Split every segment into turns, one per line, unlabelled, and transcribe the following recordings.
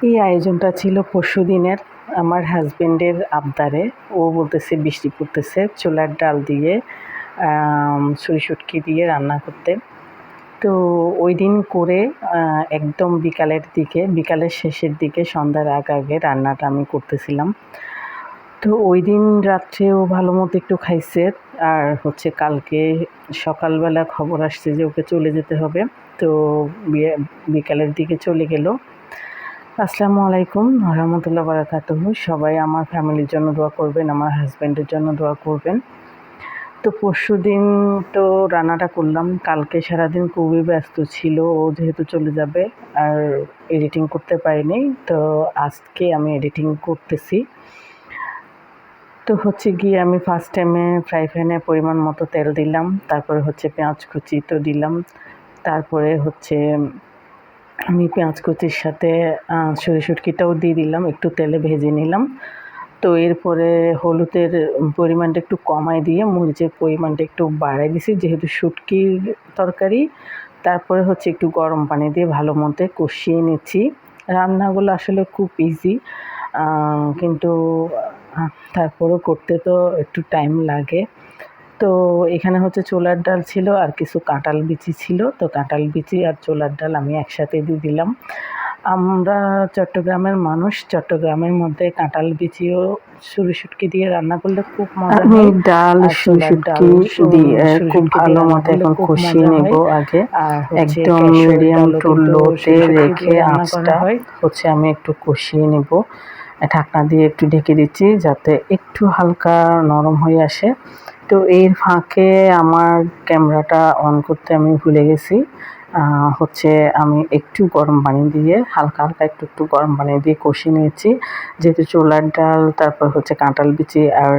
এই আয়োজনটা ছিল পরশুদিনের আমার হাজবেন্ডের আবদারে। ও বলতেছে বৃষ্টি পড়তেছে, ছোলার ডাল দিয়ে ছুরি শুটকি দিয়ে রান্না করতে। তো ওই দিন করে একদম বিকালের শেষের দিকে সন্ধ্যার আগে রান্নাটা আমি করতেছিলাম। তো ওই দিন রাত্রে ও ভালো মতো একটু খাইছে। আর কালকে সকালবেলা খবর আসছে যে ওকে চলে যেতে হবে। তো বিকালের দিকে চলে গেল। আসসালামু আলাইকুম রহমতুল্লাহ বারাকাতুহু। সবাই আমার ফ্যামিলির জন্য দোয়া করবেন, আমার হাজব্যান্ডের জন্য দোয়া করবেন। তো পরশুদিন তো রান্নাটা করলাম। কালকে সারাদিন খুবই ব্যস্ত ছিল, ও যেহেতু চলে যাবে আর এডিটিং করতে পারিনি। তো আজকে আমি এডিটিং করতেছি। তো গিয়ে আমি ফার্স্ট টাইমে ফ্রাই প্যানে পরিমাণ মতো তেল দিলাম, তারপরে পেঁয়াজ কুচি তো দিলাম, তারপরে আমি পেঁয়াজ কুচির সাথে ছুরি শুটকিটাও দিয়ে দিলাম, একটু তেলে ভেজে নিলাম। তো এরপরে হলুদের পরিমাণটা একটু কমায় দিয়ে মরিচের পরিমাণটা একটু বাড়ায় দিছি, যেহেতু শুটকির তরকারি। তারপরে একটু গরম পানি দিয়ে ভালো মতো কষিয়ে নিচ্ছি। রান্নাগুলো আসলে খুব ইজি, কিন্তু তারপরেও করতে তো একটু টাইম লাগে। তো এখানে ছোলার ডাল ছিল আর কিছু কাঁঠাল বিচি ছিল। তো কাঁঠাল বিচি আর ছোলার ডাল আমি একসাথে দিয়ে দিলাম। আমরা চট্টগ্রামের মানুষ, চট্টগ্রামের মধ্যে কাঁঠাল বিচিও ছুরি শুটকি দিয়ে রান্না করলে খুব মজা হয়।
আমি ডাল শুটকি দিয়ে খুব ভালো মতো এখন কষিয়ে নেব। আগে একদম মিডিয়াম টু লোতে রেখে আঁচটা আমি একটু কষিয়ে নেব। ঢাকনা দিয়ে একটু ঢেকে দিচ্ছি যাতে একটু হালকা নরম হয়ে আসে। তো এর ফাঁকে আমার ক্যামেরাটা অন করতে আমি ভুলে গেছি। আমি একটু গরম পানি দিয়ে হালকা একটু গরম পানি দিয়ে কষিয়ে নিয়েছি, যেহেতু ছোলার ডাল, তারপর কাঁঠাল বিচি আর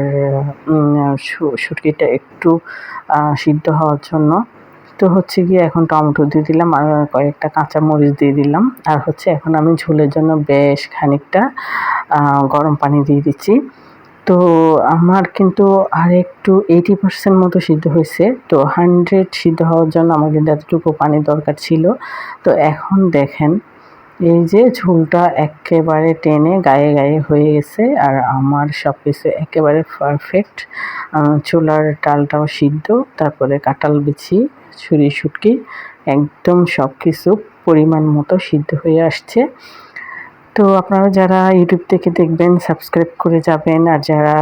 শুটকিটা একটু সিদ্ধ হওয়ার জন্য। তো গিয়ে এখন টমেটো দিয়ে দিলাম আর কয়েকটা কাঁচামরিচ দিয়ে দিলাম। আর এখন আমি ঝোলের জন্য বেশ খানিকটা গরম পানি দিয়ে দিচ্ছি। তো আমার কিন্তু আর একটু 80% মতো সিদ্ধ হয়েছে। তো 100 সিদ্ধ হওয়ার জন্য আমার কিন্তু এতটুকু পানি দরকার ছিল। তো এখন দেখেন এই যে ঝোলটা একেবারে টেনে গায়ে হয়ে গেছে আর আমার সব কিছু একেবারে পারফেক্ট। ছোলার ডালটাও সিদ্ধ, তারপরে কাঁঠাল বিচি, ছুরি শুটকি একদম সব কিছু পরিমাণ মতো সিদ্ধ হয়ে আসছে। তো আপনারা যারা ইউটিউব থেকে দেখবেন সাবস্ক্রাইব করে যাবেন, আর যারা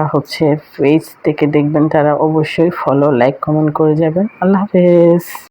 পেজ থেকে দেখবেন তারা অবশ্যই ফলো, লাইক, কমেন্ট করে যাবেন। আল্লাহ হাফেজ।